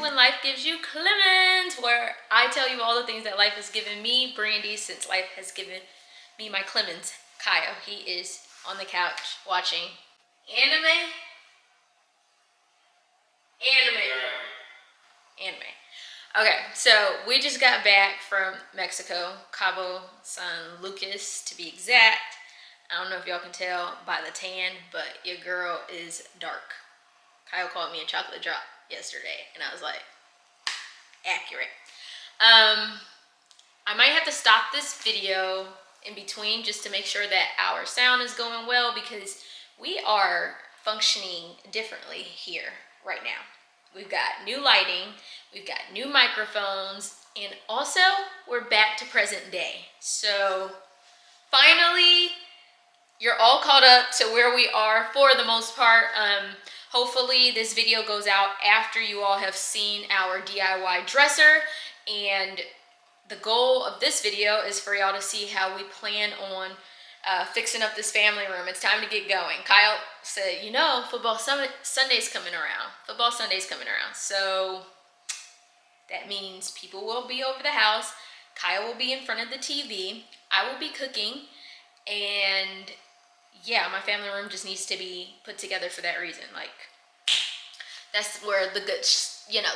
When Life Gives You Clemens, where I tell you all the things that life has given me, Brandy, since life has given me my Clemens. Kyle, he is on the couch watching anime. Okay, so we just got back from Mexico, Cabo San Lucas to be exact. I don't know if y'all can tell by the tan, but your girl is dark. Kyle called me a chocolate drop yesterday, and I was like, accurate. I might have to stop this video in between just to make sure that our sound is going well, because we are functioning differently here right now. We've got new lighting, we've got new microphones, and also we're back to present day. So finally, you're all caught up to where we are for the most part. Hopefully this video goes out after you all have seen our DIY dresser, and the goal of this video is for y'all to see how we plan on fixing up this family room. It's time to get going. Kyle said, you know, football Sunday's coming around. Football Sunday's coming around. So that means people will be over the house. Kyle will be in front of the TV. I will be cooking. And yeah, my family room just needs to be put together for that reason. Like, that's where the good,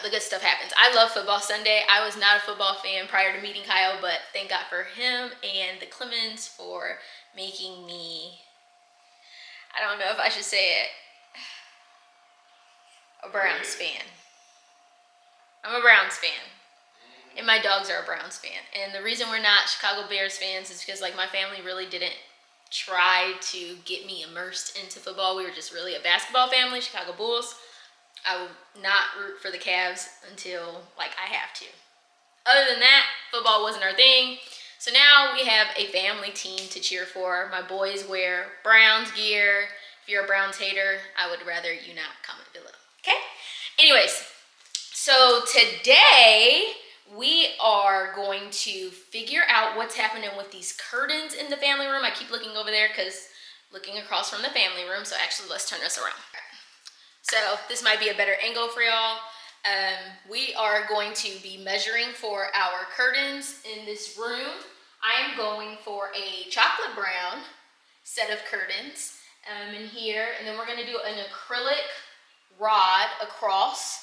the good stuff happens. I love football Sunday. I was not a football fan prior to meeting Kyle, but thank God for him and the Clemens for making me, I don't know if I should say it, a Browns fan. I'm a Browns fan. And my dogs are a Browns fan. And the reason we're not Chicago Bears fans is because, like, my family really didn't try to get me immersed into football. We were just really a basketball family, Chicago Bulls. I will not root for the Cavs until, like, I have to. Other than that, football wasn't our thing. So now we have a family team to cheer for. My boys wear Browns gear. If you're a Browns hater, I would rather you not comment below. Okay? Anyways, so today we are going to figure out what's happening with these curtains in the family room. I keep looking over there because looking across from the family room. So actually, let's turn this around. So this might be a better angle for y'all. We are going to be measuring for our curtains in this room. I am going for a chocolate brown set of curtains in here, and then we're going to do an acrylic rod across.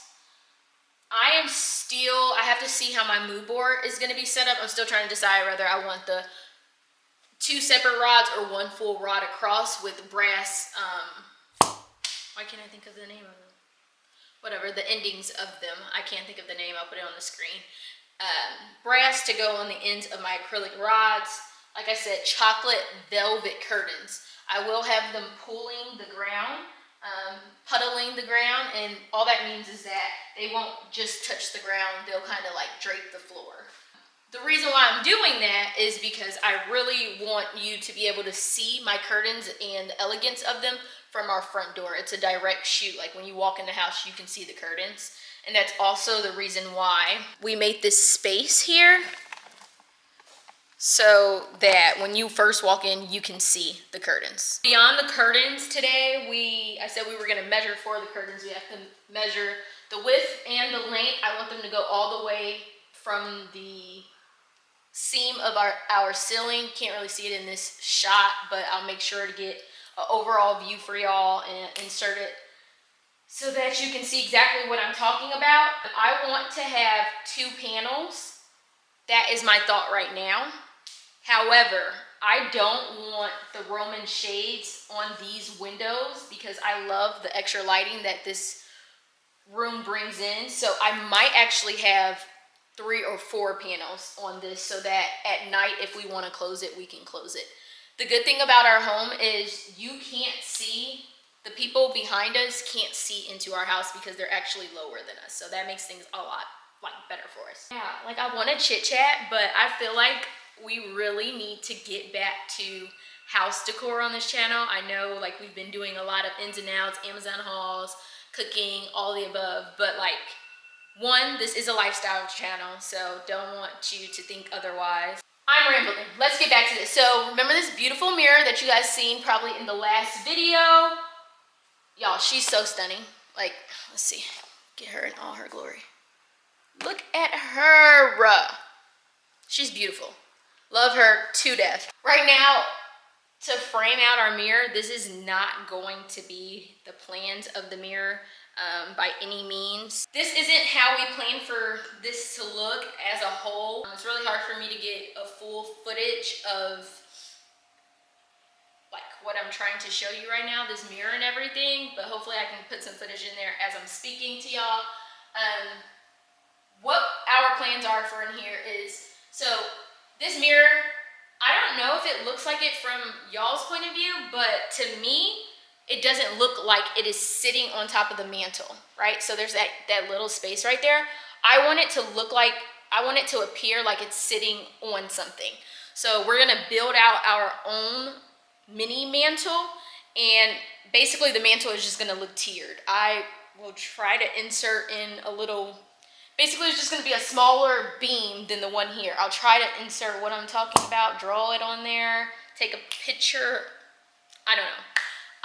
I have to see how my mood board is going to be set up. I'm still trying to decide whether I want the 2 separate rods or 1 full rod across with brass, why can't I think of the name of them? Whatever, the endings of them. I can't think of the name. I'll put it on the screen. Brass to go on the ends of my acrylic rods. Like I said, chocolate velvet curtains. I will have them pulling the ground, puddling the ground, and all that means is that they won't just touch the ground. They'll kind of like drape the floor. The reason why I'm doing that is because I really want you to be able to see my curtains and the elegance of them from our front door. It's a direct shoot. Like when you walk in the house, you can see the curtains. And that's also the reason why we made this space here, so that when you first walk in, you can see the curtains. Beyond the curtains today, I said we were gonna measure for the curtains. We have to measure the width and the length. I want them to go all the way from the seam of our ceiling. Can't really see it in this shot, but I'll make sure to get an overall view for y'all and insert it so that you can see exactly what I'm talking about. I want to have 2 panels. That is my thought right now. However, I don't want the Roman shades on these windows because I love the extra lighting that this room brings in. So I might actually have 3 or 4 panels on this so that at night, if we want to close it, we can close it. The good thing about our home is you can't see, the people behind us can't see into our house because they're actually lower than us. So that makes things a lot better for us. Yeah, like I want to chit chat, but I feel like we really need to get back to house decor on this channel. I know like we've been doing a lot of ins and outs, Amazon hauls, cooking, all the above, but like, one, this is a lifestyle channel, so don't want you to think otherwise. I'm rambling. Let's get back to this. So remember this beautiful mirror that you guys seen probably in the last video? Y'all, she's so stunning. Like, let's see, get her in all her glory. Look at her. She's beautiful. Love her to death. Right now, to frame out our mirror, this is not going to be the plans of the mirror by any means. This isn't how we plan for this to look as a whole. It's really hard for me to get a full footage of like what I'm trying to show you right now, this mirror and everything, but hopefully I can put some footage in there as I'm speaking to y'all. What our plans are for in here is, so this mirror, I don't know if it looks like it from y'all's point of view, but to me, it doesn't look like it is sitting on top of the mantle, right? So there's that little space right there. I want it to look like, I want it to appear like it's sitting on something. So we're gonna build out our own mini mantle, and basically the mantle is just gonna look tiered. I will try to insert in a little, basically it's just gonna be a smaller beam than the one here. I'll try to insert what I'm talking about, draw it on there, take a picture, I don't know.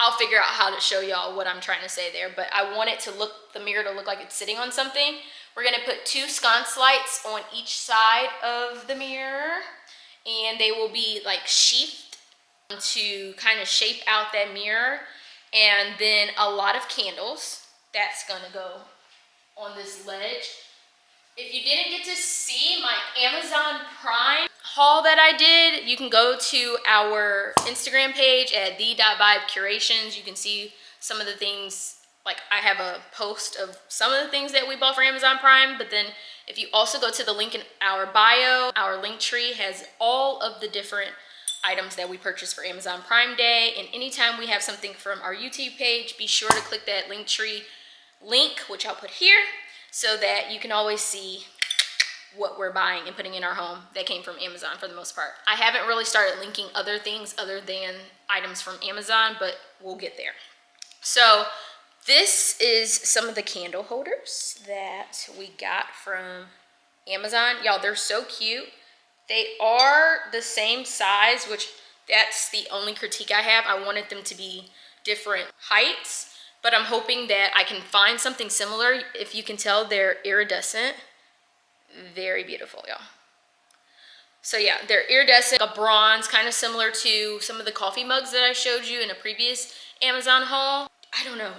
I'll figure out how to show y'all what I'm trying to say there, but I want it to look, the mirror to look like it's sitting on something. We're gonna put 2 sconce lights on each side of the mirror, and they will be like sheathed to kind of shape out that mirror. And then a lot of candles, that's gonna go on this ledge. If you didn't get to see my Amazon Prime haul that I did, you can go to our Instagram page at the.vibe-curations. You can see some of the things, like I have a post of some of the things that we bought for Amazon Prime, but then if you also go to the link in our bio, our link tree has all of the different items that we purchased for Amazon Prime Day. And anytime we have something from our YouTube page, be sure to click that link tree link, which I'll put here, so that you can always see what we're buying and putting in our home that came from Amazon for the most part. I haven't really started linking other things other than items from Amazon, but we'll get there. So this is some of the candle holders that we got from Amazon. Y'all, they're so cute. They are the same size, which that's the only critique I have. I wanted them to be different heights, but I'm hoping that I can find something similar. If you can tell, they're iridescent. Very beautiful, y'all. So yeah, they're iridescent, a bronze, kind of similar to some of the coffee mugs that I showed you in a previous Amazon haul. I don't know,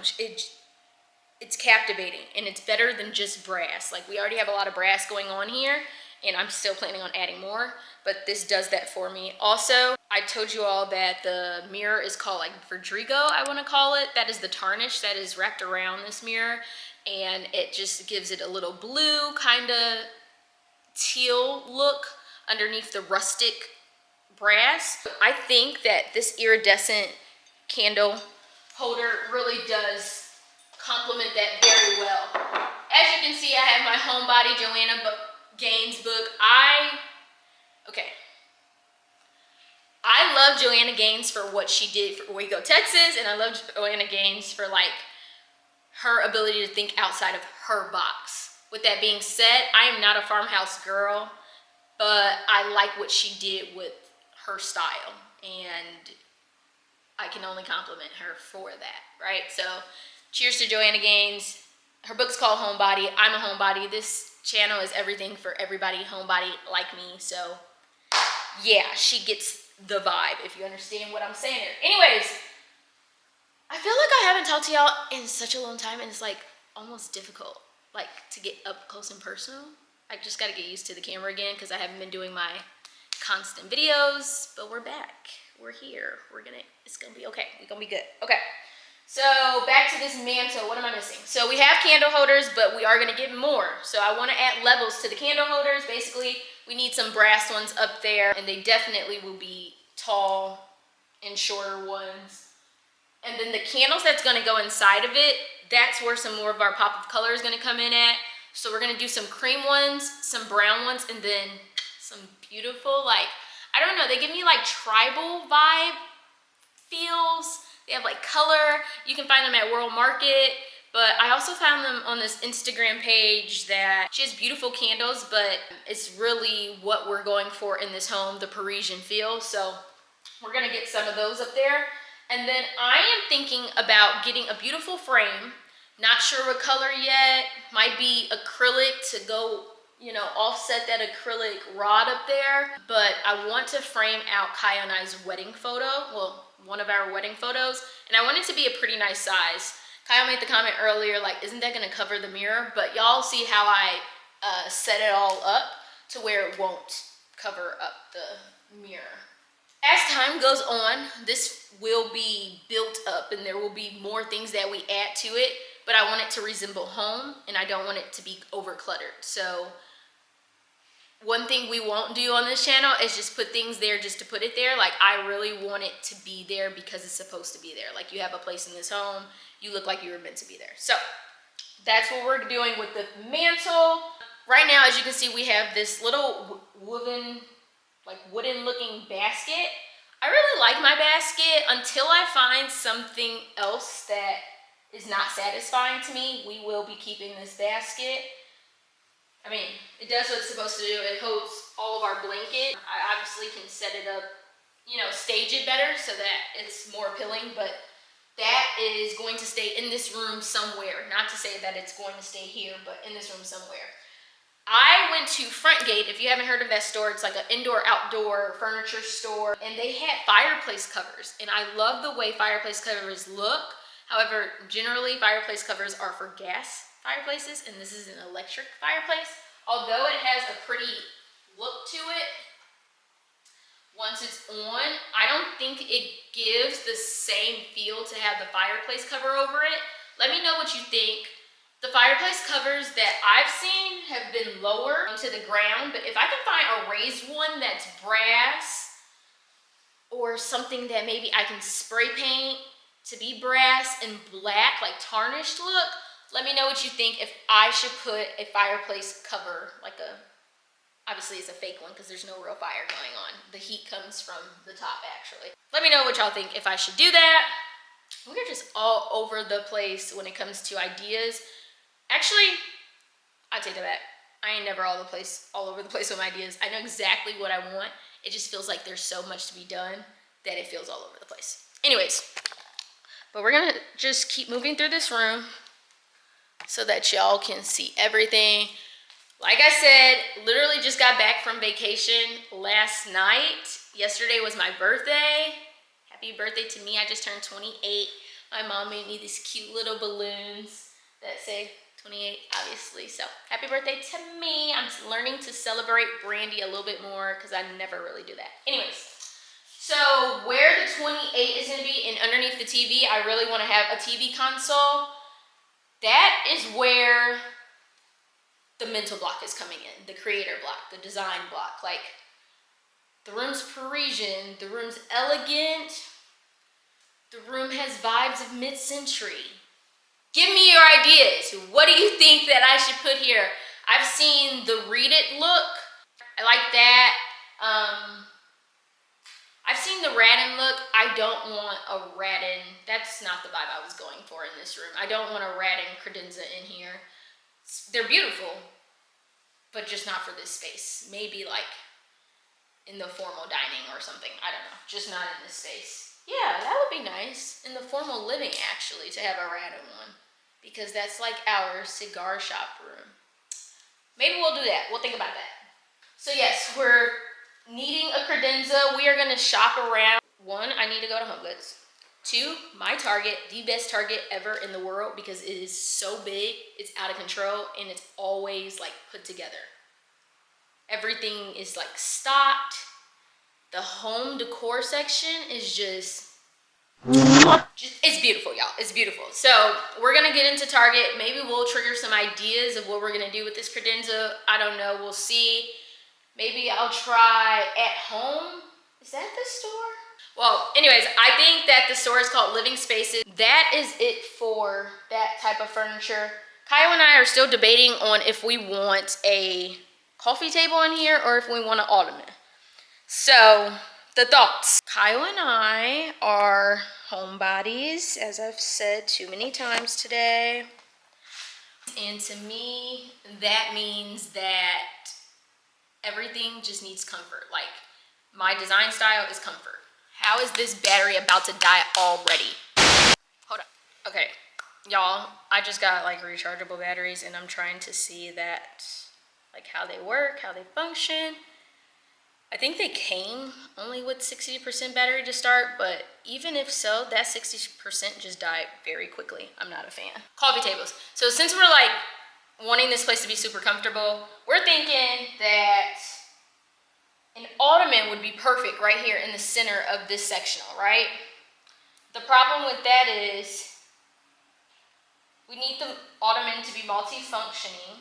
it's captivating, and it's better than just brass. Like, we already have a lot of brass going on here, and I'm still planning on adding more, but this does that for me. Also, I told you all that the mirror is called like Verdrigo, I want to call it. That is the tarnish that is wrapped around this mirror, and it just gives it a little blue, kind of teal look underneath the rustic brass. I think that this iridescent candle holder really does complement that very well. As you can see, I have my Homebody Joanna Gaines book. I love Joanna Gaines for what she did for Waco, Texas, and I love Joanna Gaines for like her ability to think outside of her box. With that being said, I am not a farmhouse girl, but I like what she did with her style, and I can only compliment her for that, right? So cheers to Joanna Gaines. Her book's called Homebody. I'm a homebody. This channel is everything for everybody homebody like me. So yeah, she gets the vibe, if you understand what I'm saying here. Anyways, I feel like I haven't talked to y'all in such a long time, and it's like almost difficult, like to get up close and personal. I just got to get used to the camera again because I haven't been doing my constant videos, but we're back. We're here. It's gonna be okay. We're gonna be good. Okay. So back to this mantle. What am I missing? So we have candle holders, but we are gonna get more. So I want to add levels to the candle holders. Basically, we need some brass ones up there, and they definitely will be tall and shorter ones. And then the candles that's gonna go inside of it, that's where some more of our pop of color is gonna come in at. So we're gonna do some cream ones, some brown ones, and then some beautiful, like, I don't know, they give me like tribal vibe feels. They have like color. You can find them at World Market, but I also found them on this Instagram page that she has beautiful candles, but it's really what we're going for in this home, the Parisian feel. So we're gonna get some of those up there. And then I am thinking about getting a beautiful frame, Not sure what color yet. Might be acrylic to go, you know, offset that acrylic rod up there. But I want to frame out Kaya and I's wedding photo. Well, one of our wedding photos. And I want it to be a pretty nice size. Kyle made the comment earlier, like, isn't that gonna cover the mirror? But y'all see how I set it all up to where it won't cover up the mirror. As time goes on, this will be built up and there will be more things that we add to it, but I want it to resemble home and I don't want it to be over cluttered. So one thing we won't do on this channel is just put things there just to put it there. Like, I really want it to be there because it's supposed to be there. Like, you have a place in this home, you look like you were meant to be there. So that's what we're doing with the mantle. Right now, as you can see, we have this little wooden looking basket. I really like my basket until I find something else that is not satisfying to me. We will be keeping this basket. I mean, it does what it's supposed to do. It holds all of our blanket. I obviously can set it up, you know, stage it better so that it's more appealing, but that is going to stay in this room somewhere. Not to say that it's going to stay here, but in this room somewhere. I went to Front Gate. If you haven't heard of that store, it's like an indoor-outdoor furniture store, and they had fireplace covers, and I love the way fireplace covers look. However, generally fireplace covers are for gas fireplaces, and this is an electric fireplace. Although it has a pretty look to it, once it's on, I don't think it gives the same feel to have the fireplace cover over it. Let me know what you think. The fireplace covers that I've seen have been lower to the ground, but if I can find a raised one that's brass or something that maybe I can spray paint to be brass and black, like tarnished look, let me know what you think if I should put a fireplace cover, like obviously it's a fake one because there's no real fire going on. The heat comes from the top actually. Let me know what y'all think if I should do that. We're just all over the place when it comes to ideas. Actually, I take that back. I ain't never all over the place with my ideas. I know exactly what I want. It just feels like there's so much to be done that it feels all over the place. Anyways, but we're gonna just keep moving through this room so that y'all can see everything. Like I said, literally just got back from vacation last night. Yesterday was my birthday. Happy birthday to me. I just turned 28. My mom made me these cute little balloons that say 28, obviously. So happy birthday to me. I'm learning to celebrate Brandy a little bit more because I never really do that. Anyways, so where the 28 is going to be and underneath the TV, I really want to have a TV console. That is where the mental block is coming in, the creator block, the design block. Like, the room's Parisian, the room's elegant, the room has vibes of mid-century. Give me your ideas. What do you think that I should put here? I've seen the read it look. I like that. I've seen the Radin look. I don't want a Radin. That's not the vibe I was going for in this room. I don't want a Radin credenza in here. They're beautiful, but just not for this space. Maybe like in the formal dining or something. I don't know. Just not in this space. Yeah, that would be nice. In the formal living, actually, to have a Radin one. Because that's like our cigar shop room. Maybe we'll do that. We'll think about that. So yes, we're needing a credenza. We are going to shop around. 1, I need to go to HomeGoods. 2, my Target, the best Target ever in the world because it is so big, it's out of control, and it's always like put together. Everything is like stocked. The home decor section is just it's beautiful, y'all. It's beautiful. So we're gonna get into Target. Maybe we'll trigger some ideas of what we're gonna do with this credenza. I don't know. We'll see. Maybe I'll try at home. Is that the store? Well, anyways, I think that the store is called Living Spaces. That is it for that type of furniture. Kyle and I are still debating on if we want a coffee table in here or if we want an ottoman. So, the thoughts. Kyle and I are homebodies, as I've said too many times today. And to me, that means that everything just needs comfort. Like, my design style is comfort. How is this battery about to die already? Hold on. Okay. y'all, I just got like rechargeable batteries and I'm trying to see that, like how they work, how they function. I think they came only with 60% battery to start, but even if so, that 60% just died very quickly. I'm not a fan. Coffee tables. So since we're like wanting this place to be super comfortable, we're thinking that an ottoman would be perfect right here in the center of this sectional, right? The problem with that is we need the ottoman to be multifunctional.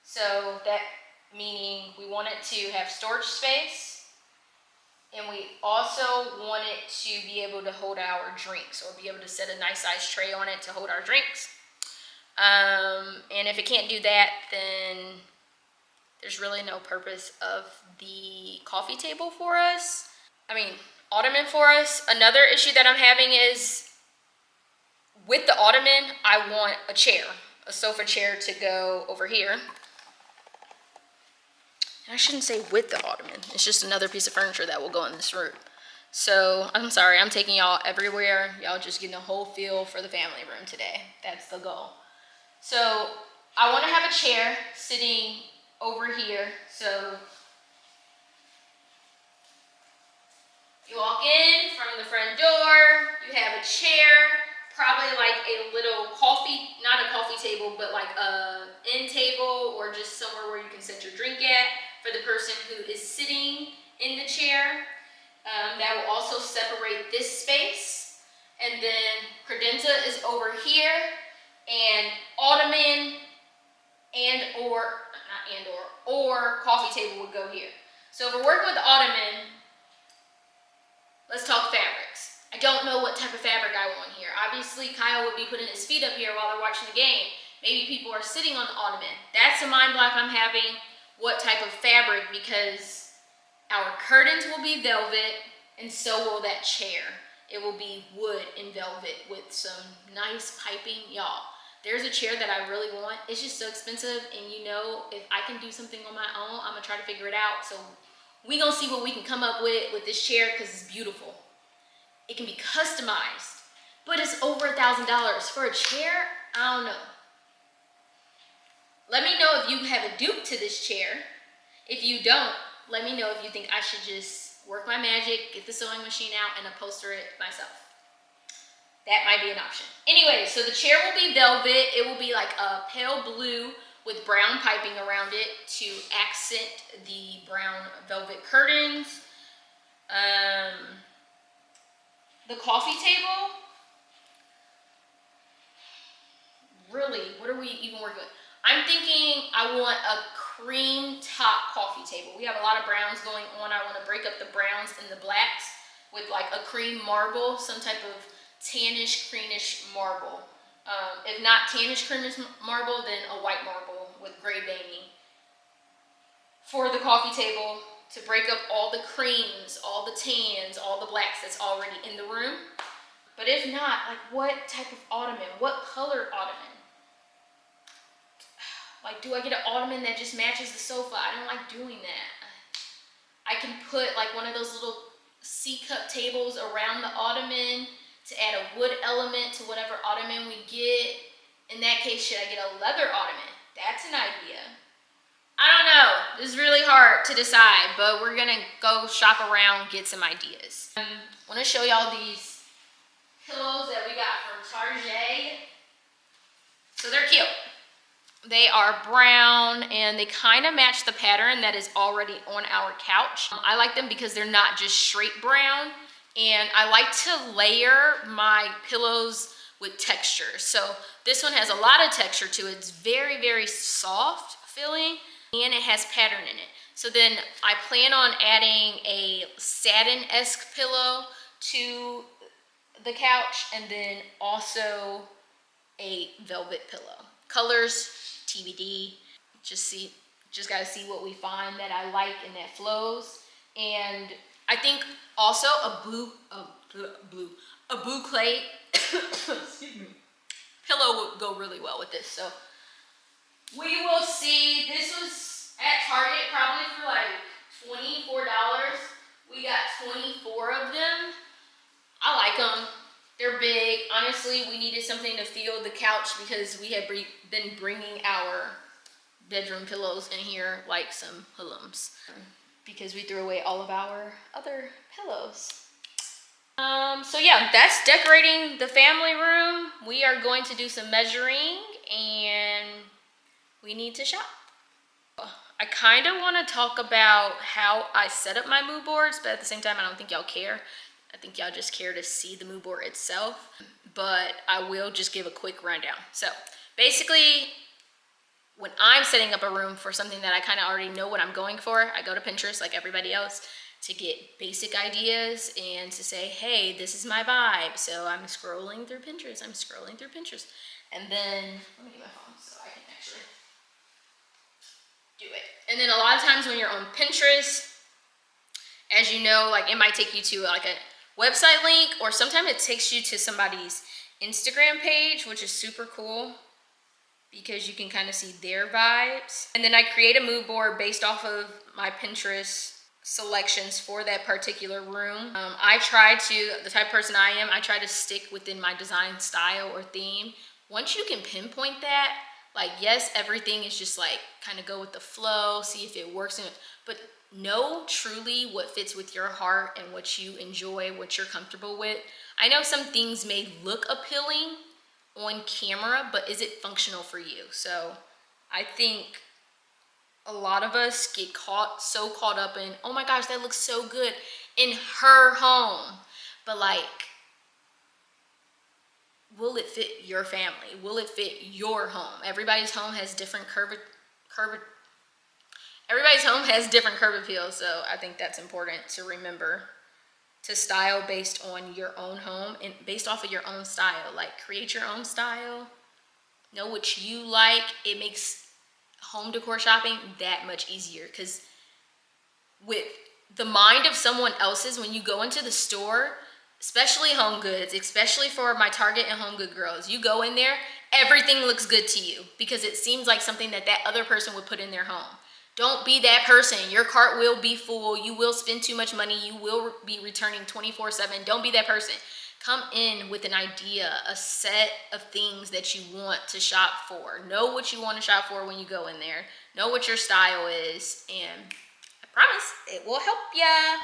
So that meaning we want it to have storage space, and we also want it to be able to hold our drinks, or be able to set a nice size tray on it to hold our drinks. And if it can't do that, then there's really no purpose of the coffee table for us. I mean, ottoman for us. Another issue that I'm having is with the ottoman, I want a chair, a sofa chair to go over here. I shouldn't say with the ottoman. It's just another piece of furniture that will go in this room. So I'm sorry, I'm taking y'all everywhere. Y'all just getting a whole feel for the family room today. That's the goal. So I want to have a chair sitting over here. So you walk in from the front door, you have a chair, probably like a little coffee, not a coffee table, but like a end table, or just somewhere where you can set your drink at for the person who is sitting in the chair. That will also separate this space. And then credenza is over here, and ottoman or coffee table would go here. So if we're working with the ottoman, let's talk fabrics. I don't know what type of fabric I want here. Obviously, Kyle would be putting his feet up here while they're watching the game. Maybe people are sitting on the ottoman. That's a mind block I'm having, what type of fabric, because our curtains will be velvet, and so will that chair. It will be wood and velvet with some nice piping. Y'all, there's a chair that I really want. It's just so expensive, and you know, if I can do something on my own, I'm gonna try to figure it out. So we gonna see what we can come up with this chair, because it's beautiful. It can be customized, but it's over $1,000 for a chair. I don't know. Let me know if you have a dupe to this chair. If you don't, let me know if you think I should just work my magic, get the sewing machine out, and upholster it myself. That might be an option. Anyway, so the chair will be velvet. It will be like a pale blue with brown piping around it to accent the brown velvet curtains. The coffee table, really, what are we even working with? I'm thinking I want a cream top coffee table. We have a lot of browns going on. I want to break up the browns and the blacks with like a cream marble, some type of tannish, greenish marble. If not tannish, greenish marble, then a white marble with gray veining. For the coffee table, to break up all the creams, all the tans, all the blacks that's already in the room. But if not, like what type of ottoman? What color ottoman? Like, do I get an ottoman that just matches the sofa? I don't like doing that. I can put like one of those little C-cup tables around the ottoman to add a wood element to whatever ottoman we get. In that case, should I get a leather ottoman? That's an idea. I don't know. This is really hard to decide, but we're gonna go shop around, get some ideas. I want to show y'all these pillows that we got from Target. So they're cute. They are brown and they kind of match the pattern that is already on our couch. I like them because they're not just straight brown, and I like to layer my pillows with texture. So this one has a lot of texture to it. It's very, very soft feeling, and it has pattern in it. So then I plan on adding a satin-esque pillow to the couch, and then also a velvet pillow. Colors, TBD. Just gotta see what we find that I like and that flows. And I think also a boucle excuse me, pillow would go really well with this. So we will see. This was at Target probably for like $24. We got 24 of them. I like them. They're big. Honestly, we needed something to fill the couch because we had been bringing our bedroom pillows in here like some hoodlums because we threw away all of our other pillows. So yeah, that's decorating the family room. We are going to do some measuring and we need to shop. I kind of want to talk about how I set up my mood boards, but at the same time, I don't think y'all care. I think y'all just care to see the mood board itself, but I will just give a quick rundown. So basically, when I'm setting up a room for something that I kind of already know what I'm going for, I go to Pinterest like everybody else to get basic ideas and to say, hey, this is my vibe. So I'm scrolling through Pinterest, And then, let me get my phone so I can actually do it. And then a lot of times when you're on Pinterest, as you know, like it might take you to like a website link, or sometimes it takes you to somebody's Instagram page, which is super cool because you can kind of see their vibes. And then I create a mood board based off of my Pinterest selections for that particular room. I try to, the type of person I am, I try to stick within my design style or theme. Once you can pinpoint that, like yes, everything is just like kind of go with the flow, see if it works, but know truly what fits with your heart and what you enjoy, what you're comfortable with. I know some things may look appealing on camera, but is it functional for you? So I think a lot of us get so caught up in, oh my gosh, that looks so good in her home. But like, will it fit your family? Will it fit your home? Everybody's home has different everybody's home has different curb appeal. So I think that's important to remember, to style based on your own home and based off of your own style. Like create your own style, know what you like. It makes home decor shopping that much easier, because with the mind of someone else's, when you go into the store, especially HomeGoods, especially for my Target and HomeGood girls, you go in there, everything looks good to you because it seems like something that other person would put in their home. Don't be that person. Your cart will be full. You will spend too much money. You will be returning 24/7. Don't be that person. Come in with an idea, a set of things that you want to shop for. Know what you want to shop for when you go in there. Know what your style is, and I promise it will help ya.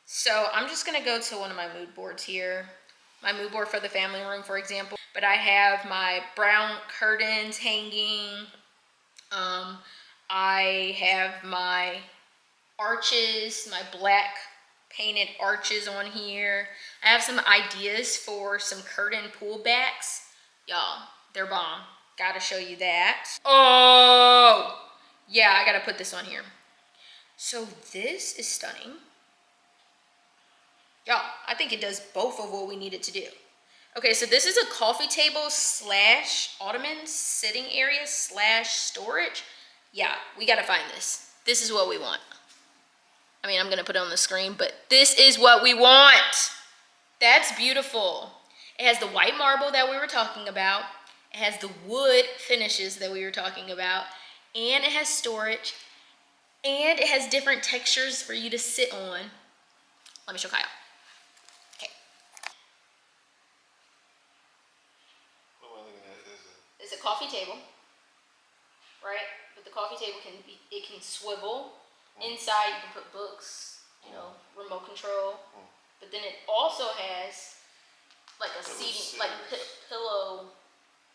So I'm just gonna go to one of my mood boards here. My mood board for the family room, for example. But I have my brown curtains hanging. I have my arches, my black painted arches on here. I have some ideas for some curtain pullbacks. Y'all, they're bomb. Gotta show you that. Oh, yeah, I gotta put this on here. So this is stunning. Y'all, I think it does both of what we need it to do. Okay, so this is a coffee table / ottoman sitting area / storage. Yeah, we gotta find this. This is what we want. I mean, I'm gonna put it on the screen, but this is what we want. That's beautiful. It has the white marble that we were talking about. It has the wood finishes that we were talking about. And it has storage. And it has different textures for you to sit on. Let me show Kyle. Okay. What am I looking at? It's a coffee table, right? But the coffee table it can swivel. Inside you can put books, you know, remote control. But then it also has like a seating, like pillow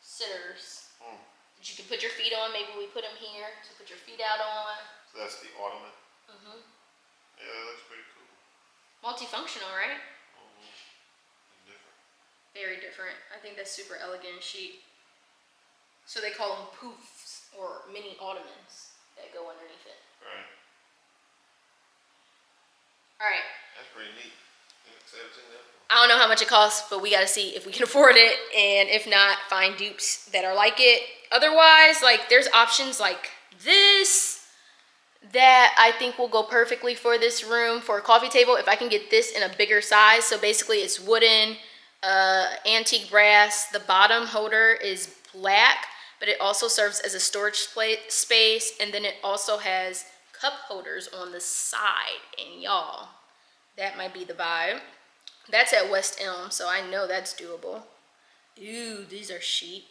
sitters that you can put your feet on. Maybe we put them here to put your feet out on. So that's the ottoman? Yeah, that looks pretty cool. Multifunctional, right? Different. Very different. I think that's super elegant and chic. So they call them poofs or mini ottomans that go underneath it. Right. All right. That's pretty neat. I don't know how much it costs, but we got to see if we can afford it, and if not, find dupes that are like it. Otherwise, like there's options like this that I think will go perfectly for this room for a coffee table. If I can get this in a bigger size, so basically it's wooden, antique brass. The bottom holder is black, but it also serves as a storage space, and then it also has cup holders on the side, and y'all, that might be the vibe. That's at West Elm, so I know that's doable. Ooh, these are chic.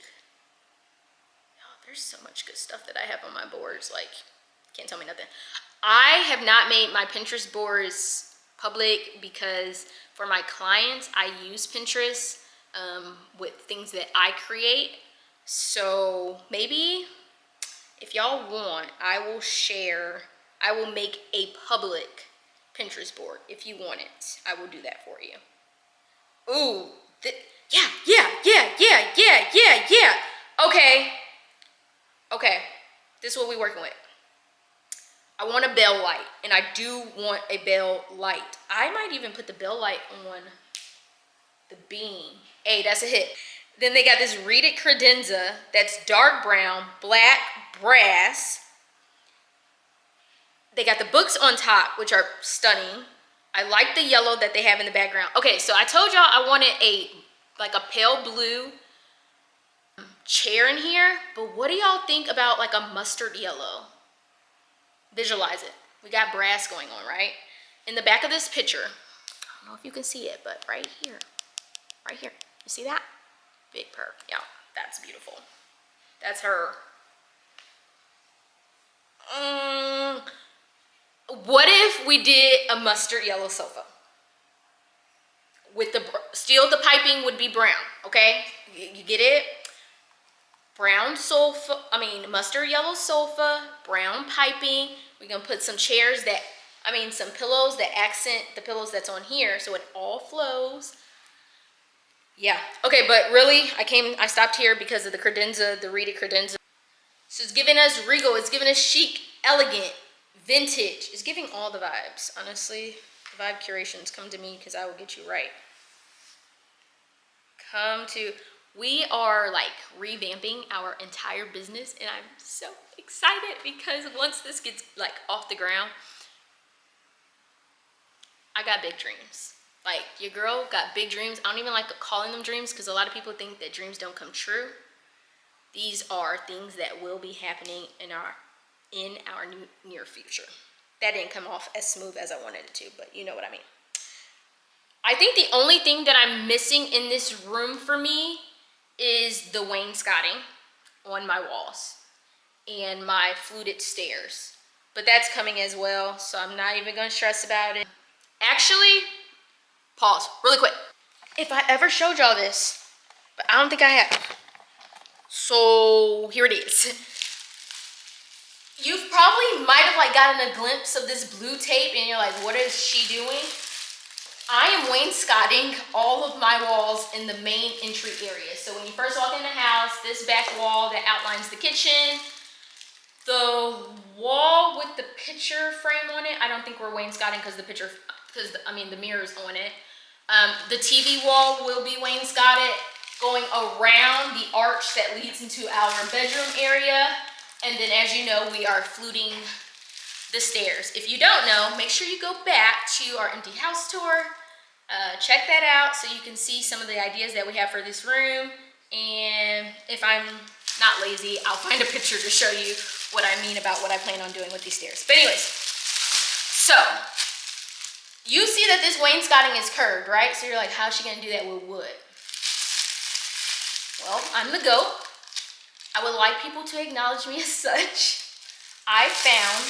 Oh, there's so much good stuff that I have on my boards. Like, can't tell me nothing. I have not made my Pinterest boards public because for my clients, I use Pinterest with things that I create. So maybe if y'all want, I will make a public Pinterest board. If you want it, I will do that for you. Ooh, yeah. Okay, this is what we're working with. I want a bell light, and I do want a bell light. I might even put the bell light on the beam. Hey, that's a hit. Then they got this reeded credenza that's dark brown, black, brass. They got the books on top, which are stunning. I like the yellow that they have in the background. Okay, so I told y'all I wanted a pale blue chair in here, but what do y'all think about like a mustard yellow? Visualize it. We got brass going on, right? In the back of this picture, I don't know if you can see it, but right here, you see that? Big purr. Yeah, that's beautiful. That's her. What if we did a mustard yellow sofa? With the still the piping would be brown, okay? You get it? Brown sofa, mustard yellow sofa, brown piping. We're gonna put some chairs some pillows that accent the pillows that's on here so it all flows. Yeah, okay, but really, I stopped here because of the credenza, the reeded credenza. So it's giving us regal, it's giving us chic, elegant, vintage. It's giving all the vibes, honestly. The vibe curations, come to me because I will get you right. We are like revamping our entire business, and I'm so excited because once this gets like off the ground, I got big dreams. Like, your girl got big dreams. I don't even like calling them dreams because a lot of people think that dreams don't come true. These are things that will be happening in our near future. That didn't come off as smooth as I wanted it to, but you know what I mean. I think the only thing that I'm missing in this room for me is the wainscoting on my walls and my fluted stairs. But that's coming as well, so I'm not even gonna stress about it. Actually, pause really quick. If I ever showed y'all this, but I don't think I have. So here it is. You probably might have like gotten a glimpse of this blue tape and you're like, what is she doing? I am wainscoting all of my walls in the main entry area. So when you first walk in the house, this back wall that outlines the kitchen, the wall with the picture frame on it, I don't think we're wainscoting because the mirror's on it. The TV wall will be wainscoted going around the arch that leads into our bedroom area. And then, as you know, we are fluting the stairs. If you don't know, make sure you go back to our empty house tour. Check that out so you can see some of the ideas that we have for this room. And if I'm not lazy, I'll find a picture to show you what I mean about what I plan on doing with these stairs. But anyways, so you see that this wainscoting is curved, right? So you're like, how's she gonna do that with wood? Well, I'm the GOAT. I would like people to acknowledge me as such. I found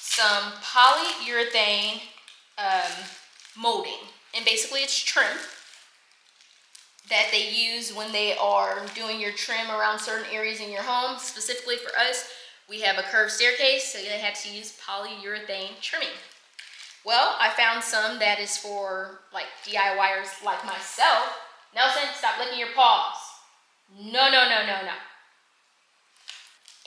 some polyurethane molding, and basically it's trim that they use when they are doing your trim around certain areas in your home. Specifically for us, we have a curved staircase, so they had to use polyurethane trimming. Well, I found some that is for like DIYers like myself. Nelson, stop licking your paws. No.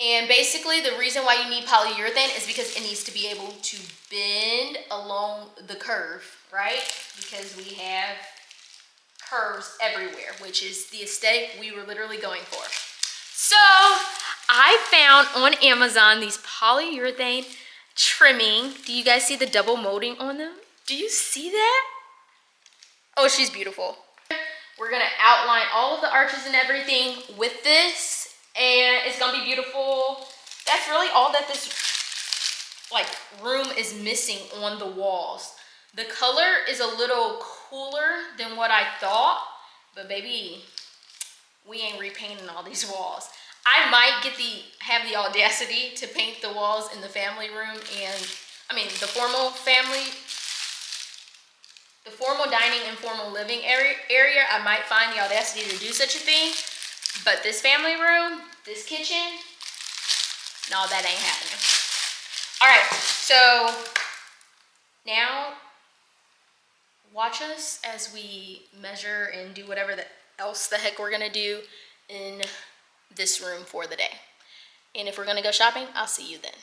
And basically the reason why you need polyurethane is because it needs to be able to bend along the curve, right? Because we have curves everywhere, which is the aesthetic we were literally going for. So I found on Amazon these polyurethane trimming. Do you guys see the double molding on them? Do you see that? Oh, she's beautiful. We're gonna outline all of the arches and everything with this, and it's gonna be beautiful. That's really all that this like room is missing on the walls. The color is a little cooler than what I thought, but baby, we ain't repainting all these walls. I might have the audacity to paint the walls in the family room and, the formal dining and formal living area. I might find the audacity to do such a thing, but this family room, this kitchen, no, that ain't happening. All right, so now watch us as we measure and do whatever else the heck we're gonna do in this room for the day. And if we're gonna go shopping, I'll see you then.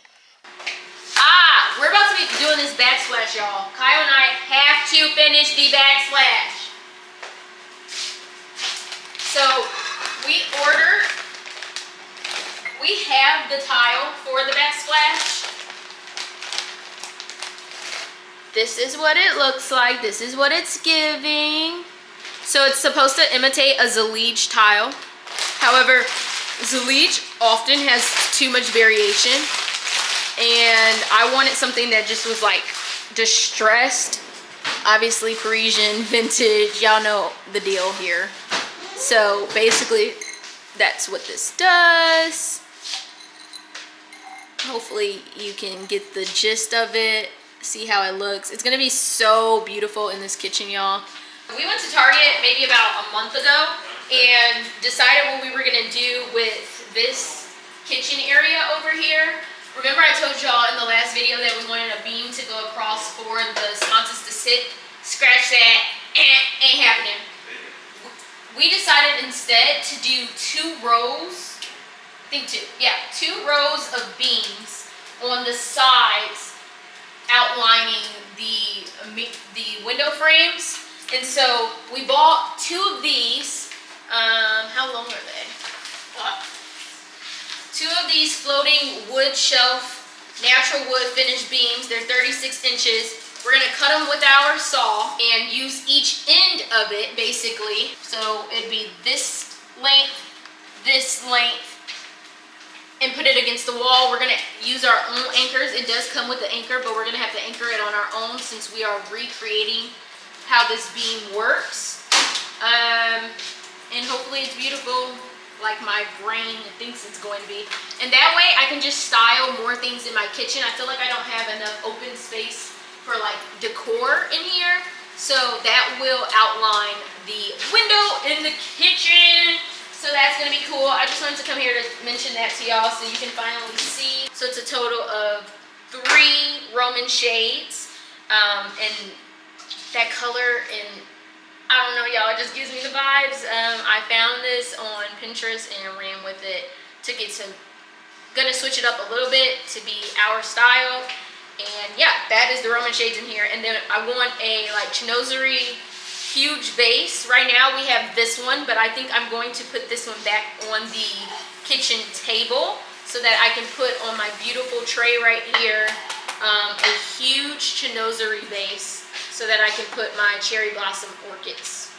We're about to be doing this backsplash, y'all. Kyle and I have to finish the backsplash. So we have the tile for the backsplash. This is what it looks like. This is what it's giving. So it's supposed to imitate a Zalige tile. However, Zalige often has too much variation, and I wanted something that just was like distressed. Obviously Parisian, vintage, y'all know the deal here. So basically that's what this does. Hopefully you can get the gist of it, see how it looks. It's gonna be so beautiful in this kitchen, y'all. We went to Target maybe about a month ago and decided what we were gonna do with this kitchen area over here. Remember I told y'all in the last video that we wanted a beam to go across for the sconces to sit? Scratch that, ain't happening. We decided instead to do 2 rows, I think 2, yeah, 2 rows of beams on the sides outlining the window frames. And so we bought 2 of these. How long are they? 2 of these floating wood shelf, natural wood finished beams. They're 36 inches. We're gonna cut them with our saw and use each end of it basically. So it'd be this length, and put it against the wall. We're gonna use our own anchors. It does come with the anchor, but we're gonna have to anchor it on our own since we are recreating how this beam works. And hopefully it's beautiful like my brain thinks it's going to be. And that way I can just style more things in my kitchen. I feel like I don't have enough open space for like decor in here. So that will outline the window in the kitchen. So that's gonna be cool. I just wanted to come here to mention that to y'all so you can finally see. So it's a total of 3 Roman shades. And that color, and I don't know, y'all, it just gives me the vibes. I found this on Pinterest and ran with it. Gonna switch it up a little bit to be our style. And yeah, that is the Roman shades in here. And then I want a like chinoiserie huge vase. Right now we have this one, but I think I'm going to put this one back on the kitchen table so that I can put on my beautiful tray right here a huge chinoiserie vase so that I can put my cherry blossom orchids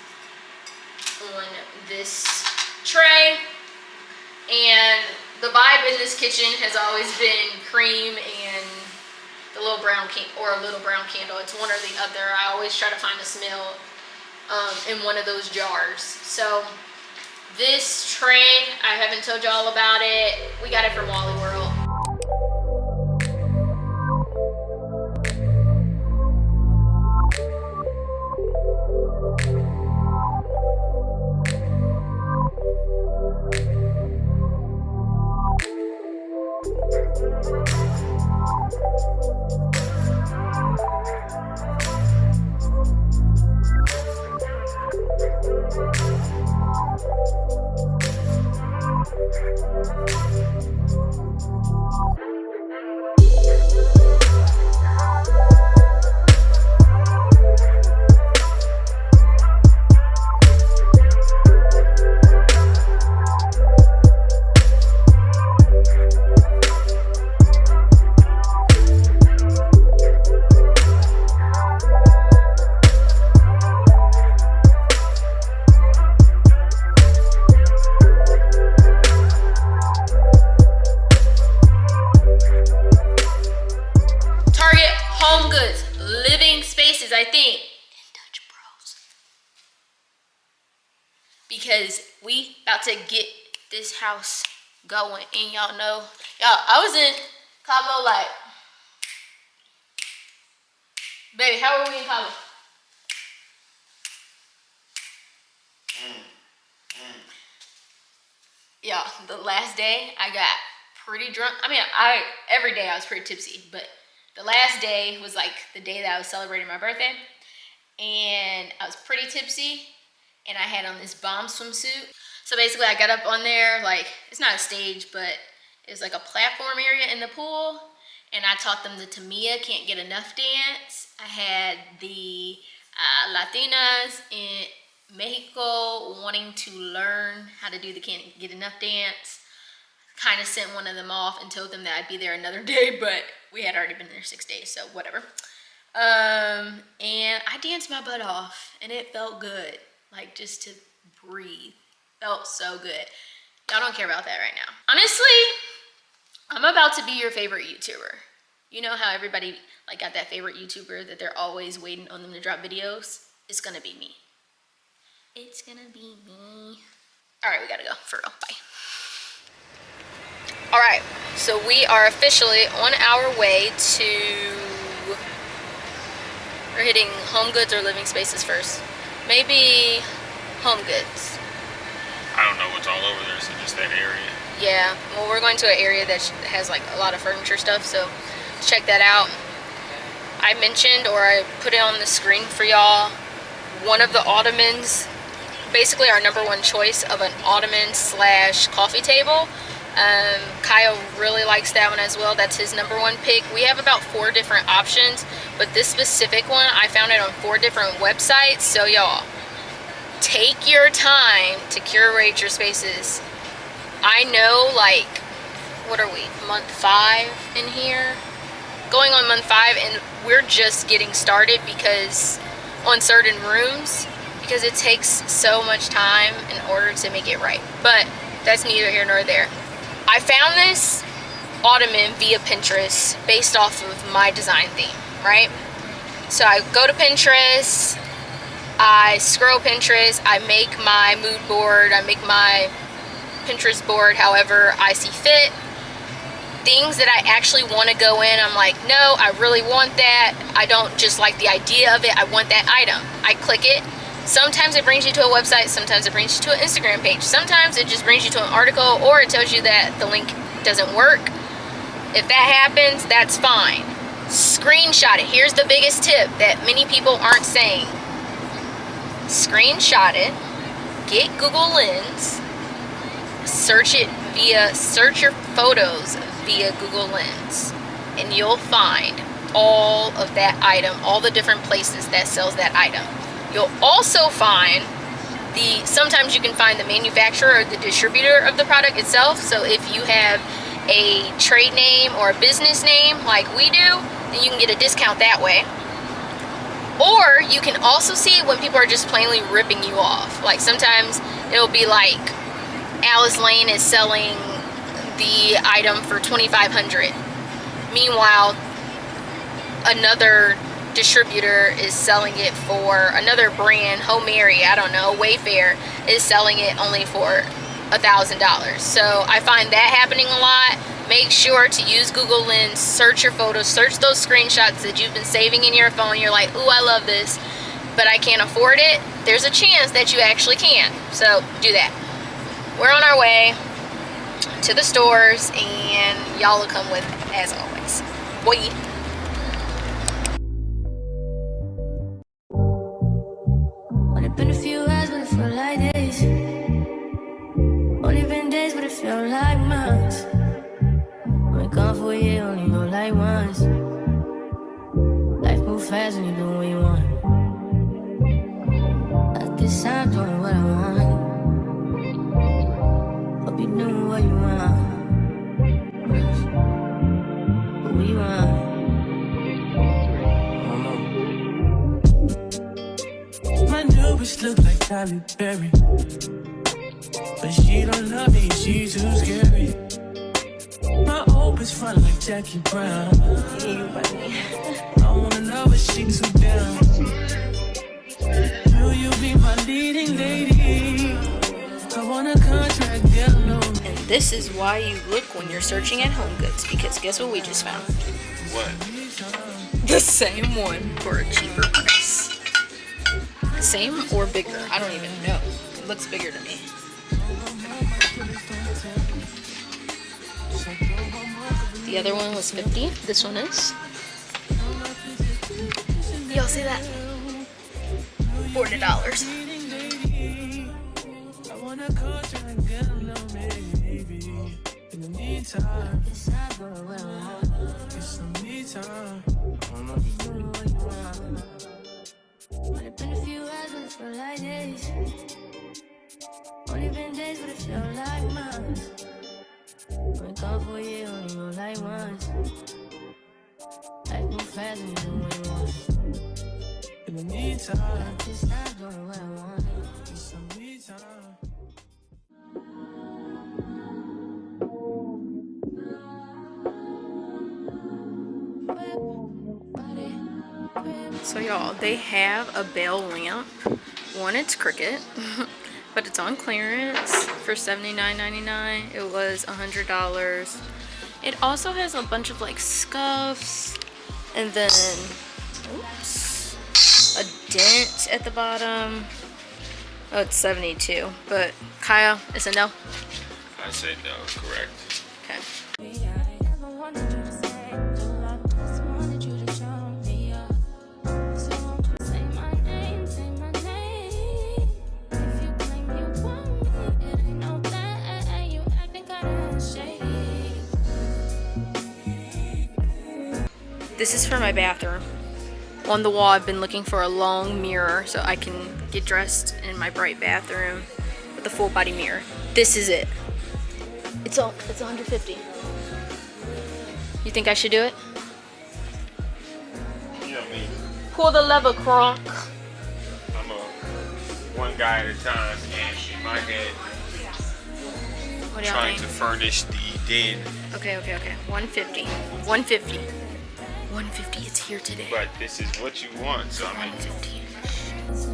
on this tray. And the vibe in this kitchen has always been cream and the little brown candle. It's one or the other. I always try to find a smell in one of those jars. So this tray, I haven't told y'all about it. We got it from Wally World. to get this house going. And y'all know, I was in Cabo like, baby, how are we in Cabo? Yeah, the last day I got pretty drunk. I mean, every day I was pretty tipsy, but the last day was like the day that I was celebrating my birthday, and I was pretty tipsy, and I had on this bomb swimsuit. So basically I got up on there, like, it's not a stage, but it was like a platform area in the pool, and I taught them the Tamia Can't Get Enough dance. I had the Latinas in Mexico wanting to learn how to do the Can't Get Enough dance. Kind of sent one of them off and told them that I'd be there another day, but we had already been there 6 days, so whatever. And I danced my butt off, and it felt good, like, just to breathe. Felt so good. Y'all don't care about that right now. Honestly, I'm about to be your favorite YouTuber. You know how everybody like got that favorite YouTuber that they're always waiting on them to drop videos? It's gonna be me. It's gonna be me. All right, we gotta go for real. Bye. All right, so we are officially on our way to, we're hitting HomeGoods or Living Spaces first. Maybe HomeGoods. I don't know what's all over there, so just that area. Yeah, well, we're going to an area that has like a lot of furniture stuff, so check that out. I mentioned, or I put it on the screen for y'all, one of the ottomans, basically our #1 choice of an ottoman / coffee table. Kyle really likes that one as well. That's his #1 pick. We have about 4 different options, but this specific one, I found it on 4 different websites, so y'all, take your time to curate your spaces. I know, like, what are we, month 5 in here? Going on month 5, and we're just getting started because on certain rooms, because it takes so much time in order to make it right. But that's neither here nor there. I found this ottoman via Pinterest based off of my design theme, right? So I go to Pinterest, I scroll Pinterest, I make my mood board, I make my Pinterest board however I see fit. Things that I actually want to go in, I'm like, no, I really want that. I don't just like the idea of it, I want that item. I click it. Sometimes it brings you to a website, sometimes it brings you to an Instagram page, sometimes it just brings you to an article, or it tells you that the link doesn't work. If that happens, that's fine. Screenshot it. Here's the biggest tip that many people aren't saying. Screenshot it, get Google Lens, search your photos via Google Lens, and you'll find all of that item, all the different places that sells that item. You'll also find sometimes you can find the manufacturer or the distributor of the product itself. So if you have a trade name or a business name like we do, then you can get a discount that way. Or you can also see when people are just plainly ripping you off. Like sometimes it'll be like Alice Lane is selling the item for $2,500. Meanwhile, another distributor is selling it for another brand, Home Mary, I don't know, Wayfair is selling it only for $1,000. So I find that happening a lot. Make sure to use Google Lens, search your photos, search those screenshots that you've been saving in your phone. You're like, ooh, I love this, but I can't afford it. There's a chance that you actually can. So do that. We're on our way to the stores, and y'all will come with as always. Boy. Only been a few hours, but it felt like days. Only been days, but it felt like months. Been gone for a year, only know like once. Life moves fast when you do what you want. At this time, doing what I want. Hope you doing what you want. What we want. My new bitch look like Tyler Perry, but she don't love me, she too scary. My old bitch front like Jackie Brown. I wanna love her, she too down. Will you be my leading lady? I want a contract, girl, no. And this is why you look when you're searching at HomeGoods, because guess what we just found? What? The same one for a cheaper price. Same or bigger? I don't even know. It looks bigger to me. The other one was $50. This one is. Y'all see that? $40. I want a contract, girl, no, maybe. In the meantime, get some me time. Only been a few hours, but it feel like days. Only been days, but it feel like months. Been gone for a year, only know like once. Life move fast and you do what you want. In the meantime, Just stop doing what I want. get some me time. So y'all, they have a bell lamp. One, it's Cricket, but it's on clearance for $79.99. It was $100. It also has a bunch of like scuffs, and then oops, a dent at the bottom. Oh, it's $72. But Kyle, it's a no. I say no, correct. Okay. Never wanted you to say, don't love, just wanted you to show me up. So won't you say my name, say my name. If you claim you want me, it ain't no thing. You acting kinda shady. This is for my bathroom. On the wall, I've been looking for a long mirror so I can get dressed in my bright bathroom with a full body mirror. This is it. It's $150. You think I should do it? You know me. Pull the lever, Kronk. I'm one guy at a time, and in my head, What do y'all trying think? to furnish the den. Okay. 150. 150. 150. It's here today. But this is what you want, so I mean, 150. So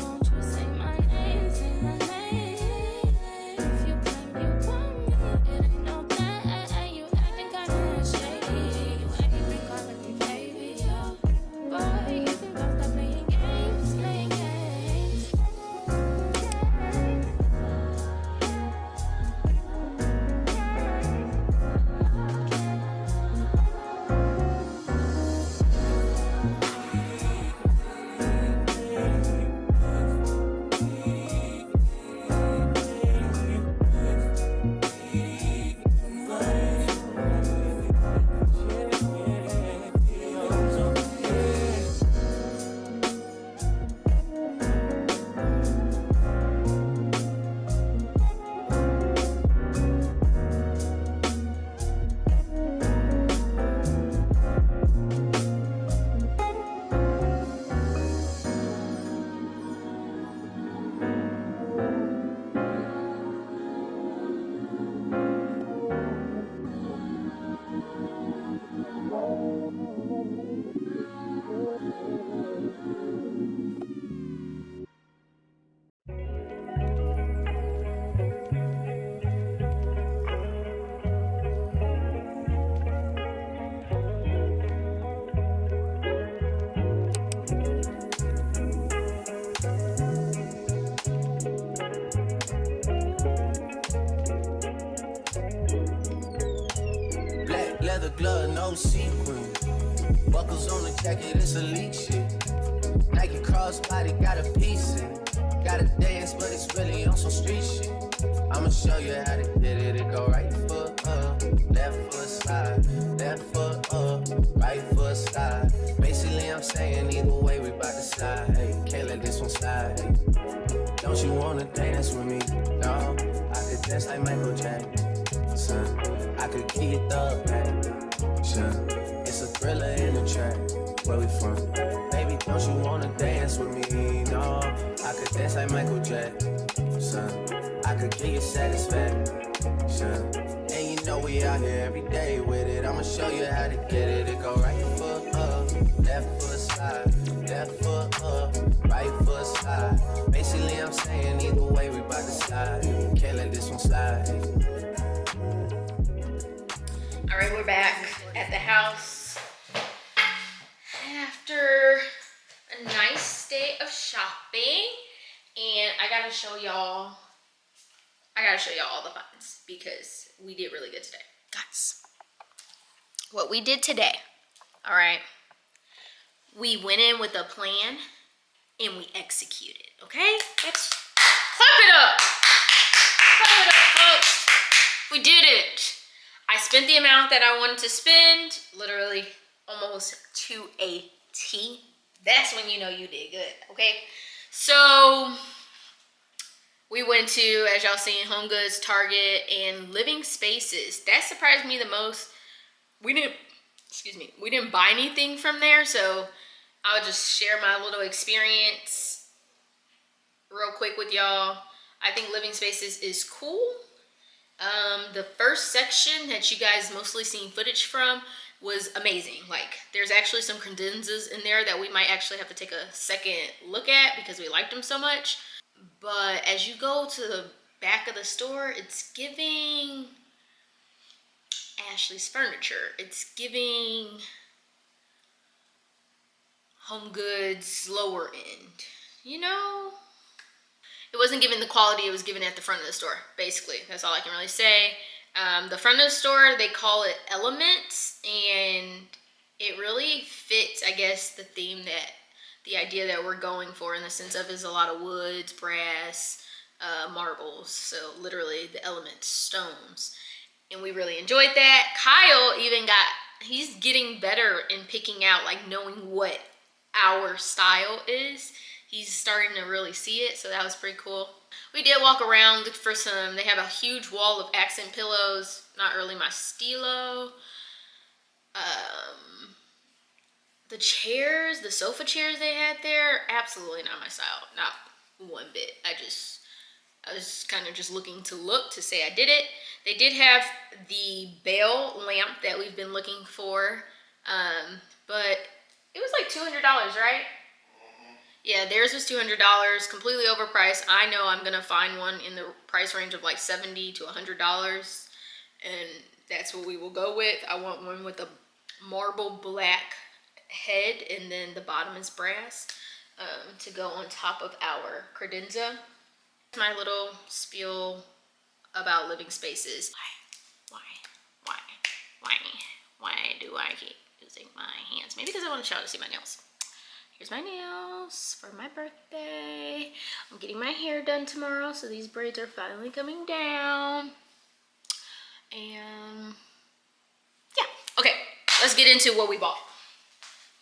won't you say my name, say my name. If you claim you want me, it ain't no thing. You acting kinda shady. You ain't even calling me baby, yo. Boy, you can go stop playing games, playing games. Black leather glove, no sequin. Buckles on the jacket, it's elite shit. Nike crossbody, got a piece in it. Gotta dance, but it's really on some street shit. I'ma show you how to get it. It go right foot up, left foot slide, left foot up, right foot slide. Basically, I'm saying either way, we bout to slide. Hey, can't let this one slide. Hey. Don't you wanna dance with me? No, I could dance like Michael Jackson. I could keep it up, man. It's a thriller in the track. Where we from? Baby, don't you wanna dance with me? No, I could dance like Michael Jackson. I could give you satisfaction. And you know we out here every day with it. I'ma show you how to get it. It go right foot up, left foot slide, left foot up, right foot slide. Basically, I'm saying side. Can't let this one slide. All right, we're back at the house after a nice day of shopping, and I gotta show y'all all the finds because we did really good today. Guys, what we did today, all right, we went in with a plan and we executed, okay? Let's clap it up. Clap it up, folks. We did it. I spent the amount that I wanted to spend, literally almost to a T. That's when you know you did good, okay? So we went to, as y'all seen, HomeGoods, Target, and Living Spaces. That surprised me the most. We didn't buy anything from there, so I'll just share my little experience real quick with y'all. I think Living Spaces is cool. The first section that you guys mostly seen footage from was amazing. Like, there's actually some credenzas in there that we might actually have to take a second look at because we liked them so much. But as you go to the back of the store, it's giving Ashley's Furniture. It's giving HomeGoods lower end, you know? It wasn't given the quality it was given at the front of the store, basically. That's all I can really say. The front of the store, they call it Elements, and it really fits, I guess, the idea that we're going for, in the sense of is a lot of woods, brass, marbles, so literally the elements, stones. And we really enjoyed that. Kyle even he's getting better in picking out, like, knowing what our style is. He's starting to really see it, so that was pretty cool. We did walk around, looked for some. They have a huge wall of accent pillows, not really my stilo. The chairs, the sofa chairs they had there, absolutely not my style, not one bit. I was kind of just looking to say I did it. They did have the bell lamp that we've been looking for, but it was like $200, right? Yeah, theirs was $200, completely overpriced. I know I'm gonna find one in the price range of like $70 to $100, and that's what we will go with. I want one with a marble black head, and then the bottom is brass, to go on top of our credenza. My little spiel about Living Spaces. Why do I keep using my hands? Maybe because I want y'all to see my nails. Here's my nails for my birthday. I'm getting my hair done tomorrow, so these braids are finally coming down. And yeah, okay, let's get into what we bought.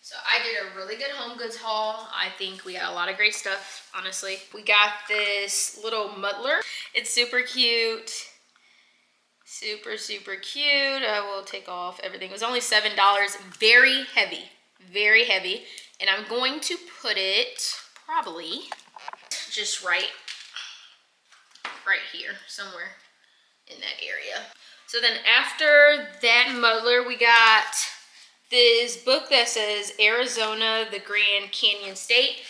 So I did a really good HomeGoods haul. I think we got a lot of great stuff, honestly. We got this little muddler. It's super cute. Super, super cute. I will take off everything. It was only $7. Very heavy. Very heavy. And I'm going to put it probably just right here, somewhere in that area. So then after that muddler, we got this book that says Arizona, the Grand Canyon State.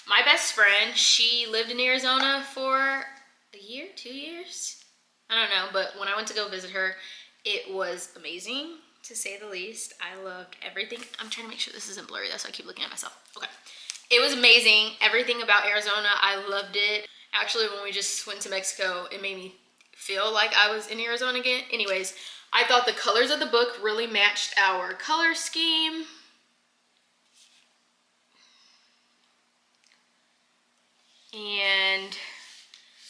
My best friend, she lived in Arizona for a year, 2 years? I don't know, but when I went to go visit her, it was amazing, to say the least. I loved everything. I'm trying to make sure this isn't blurry, that's why I keep looking at myself. Okay. It was amazing. Everything about Arizona, I loved it. Actually, when we just went to Mexico, it made me feel like I was in Arizona again. Anyways, I thought the colors of the book really matched our color scheme. And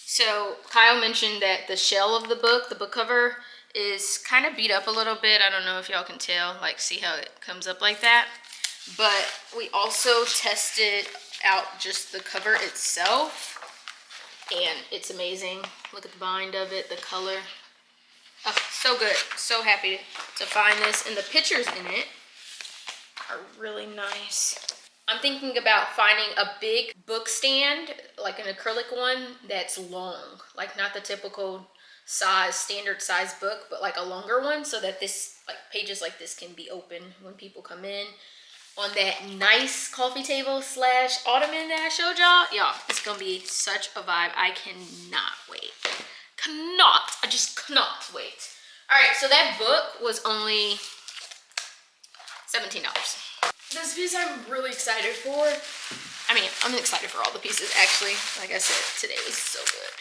so Kyle mentioned that the shell of the book cover, is kind of beat up a little bit. I don't know if y'all can tell, like, see how it comes up like that. But we also tested out just the cover itself, and it's amazing. Look at the bind of it, the color. Oh, so good. So happy to find this, and the pictures in it are really nice. I'm thinking about finding a big book stand, like an acrylic one that's long, like not the typical size, standard size book, but like a longer one, so that this, like, pages like this can be open when people come in. on that nice coffee table slash ottoman that I showed y'all. Y'all, it's gonna be such a vibe. I cannot wait. I just cannot wait. All right, so that book was only $17. This piece I'm really excited for. I mean, I'm excited for all the pieces, actually. Like I said, today was so good.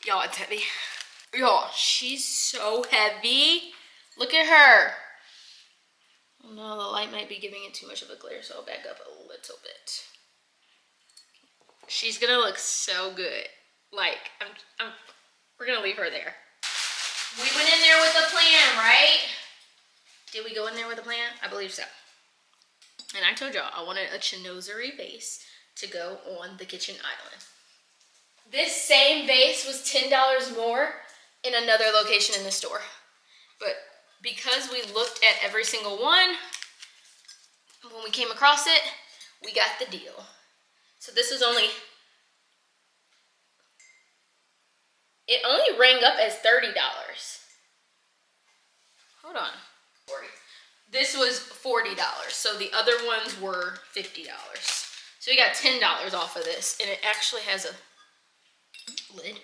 Y'all, it's heavy. Y'all, she's so heavy. Look at her. Oh no, the light might be giving it too much of a glare, so I'll back up a little bit. She's gonna look so good. Like, we're gonna leave her there. We went in there with a plan, right? Did we go in there with a plan? I believe so. And I told y'all I wanted a chinoiserie vase to go on the kitchen island. This same vase was $10 more in another location in the store. But because we looked at every single one, when we came across it, we got the deal. So this was only, it only rang up as $30. Hold on. 40. This was $40, so the other ones were $50. So we got $10 off of this, and it actually has a lid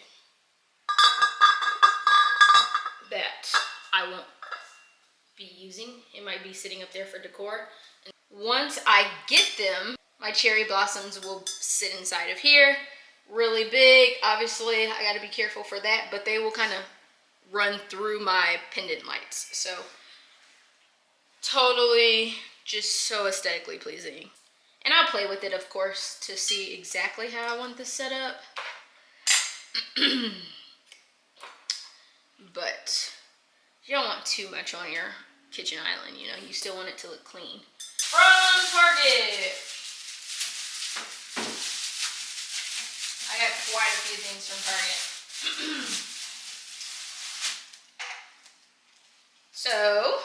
that I won't be using. It might be sitting up there for decor. And once I get them, my cherry blossoms will sit inside of here. Really big. Obviously, I got to be careful for that, but they will kind of run through my pendant lights. So totally just so aesthetically pleasing. And I'll play with it, of course, to see exactly how I want this set up. But you don't want too much on your kitchen island, you know, you still want it to look clean. From Target. I got quite a few things from Target. So,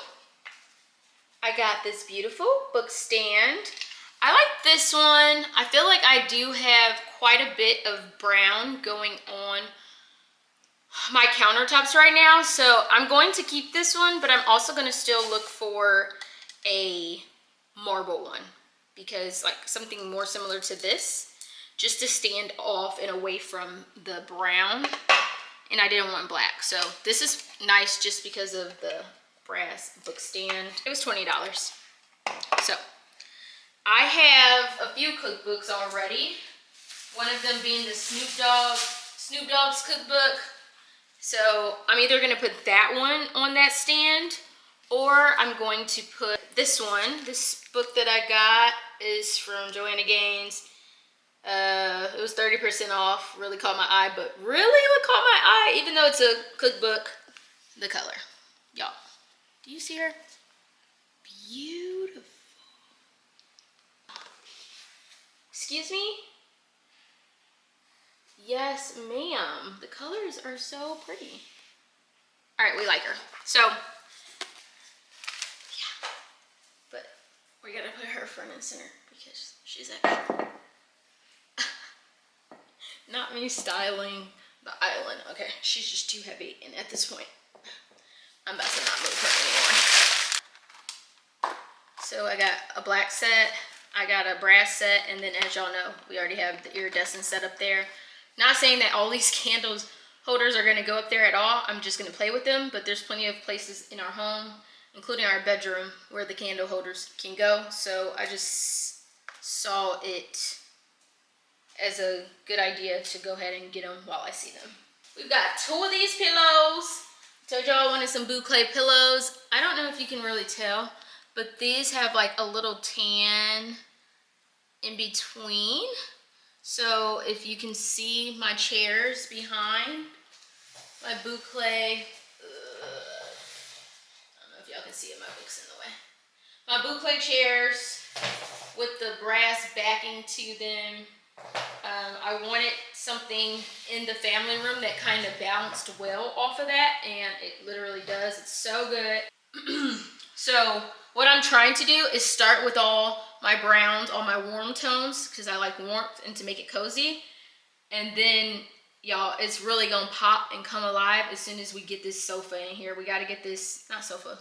I got this beautiful book stand. I like this one. I feel like I do have quite a bit of brown going on my countertops right now, so I'm going to keep this one, but I'm also going to still look for a marble one, because like something more similar to this, just to stand off and away from the brown, and I didn't want black. So this is nice just because of the brass book stand. It was $20. So I have a few cookbooks already, one of them being the Snoop Dogg's cookbook. So I'm either going to put that one on that stand, or I'm going to put this one. This book that I got is from Joanna Gaines. It was 30% off. Really caught my eye, but really what caught my eye, even though it's a cookbook, the color. Y'all, do you see her? Beautiful. Excuse me? Yes, ma'am. The colors are so pretty. All right, we like her. So, yeah. But we gotta put her front and center because she's actually not me styling the island. Okay, she's just too heavy, and at this point, I'm about to not move her anymore. So I got a black set, I got a brass set, and then as y'all know, we already have the iridescent set up there. Not saying that all these candles holders are going to go up there at all. I'm just going to play with them, but there's plenty of places in our home, including our bedroom, where the candle holders can go. So I just saw it as a good idea to go ahead and get them while I see them. We've got 2 of these pillows. I told y'all I wanted some boucle pillows. I don't know if you can really tell, but these have like a little tan in between. So if you can see my chairs behind, my boucle, I don't know if y'all can see it, my book's in the way. My boucle chairs with the brass backing to them. I wanted something in the family room that kind of bounced well off of that, and it literally does. It's so good. So what I'm trying to do is start with all my browns, all my warm tones, because I like warmth and to make it cozy. And then, y'all, it's really gonna pop and come alive as soon as we get this sofa in here. We gotta get this, not sofa,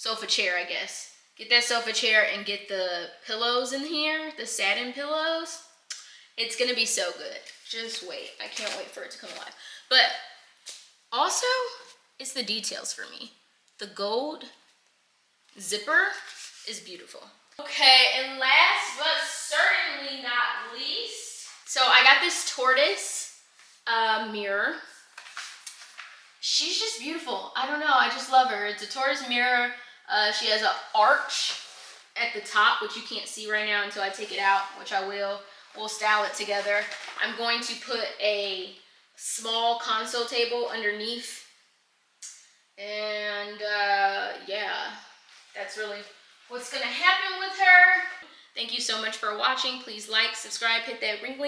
sofa chair, I guess. Get that sofa chair and get the pillows in here, the satin pillows. It's gonna be so good. Just wait. I can't wait for it to come alive. But also, it's the details for me. The gold zipper is beautiful. Okay, and last but certainly not least, so I got this tortoise mirror. She's just beautiful. I don't know, I just love her. It's a tortoise mirror. She has an arch at the top, which you can't see right now until I take it out, which I will. We'll style it together. I'm going to put a small console table underneath. And yeah, that's really what's gonna happen with her. Thank you so much for watching. Please like, subscribe, hit that ring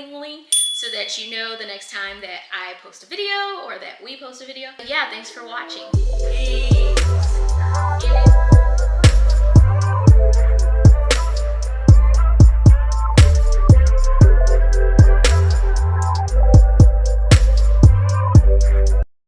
so that you know the next time that I post a video or that we post a video. Yeah, thanks for watching. Peace.